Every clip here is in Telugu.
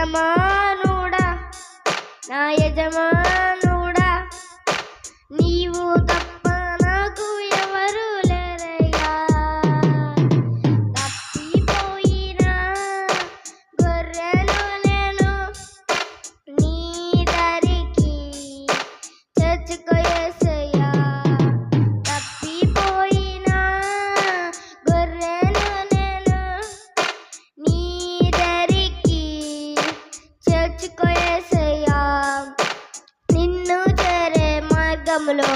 యజమానుడా నా యజమానుడా నీవు తప్ప నాకు ఎవరు లేరయ్యా. తప్పిపోయిన గొర్రెను నేను నీ దరికి తెచ్చుకో యేసయ్యా. తప్పిపోయిన గొర్రెను నేను నీ దరికి చేర్చుకో యేసయ్యా. నిన్ను చేరే మార్గములో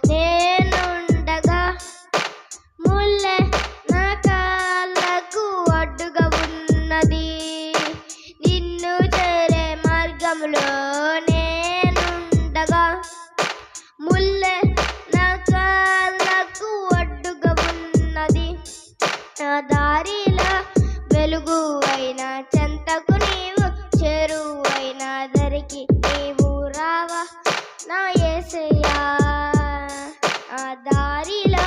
నేనుండగా ముల్లె నా కాళ్ళకు అడ్డుగా ఉన్నది. నిన్ను చేరే మార్గములో నేనుండగా ముల్లె నా కాళ్ళకు అడ్డుగా ఉన్నది. నా దారిలో వెలుగు అయిన చెంతకు నీవు చేరువైన దరికి నీవు రావా నా యేసయ్యా. ఆ దారిలో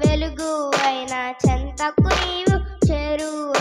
వెలుగు అయిన చెంతకు నీవు చేరువైన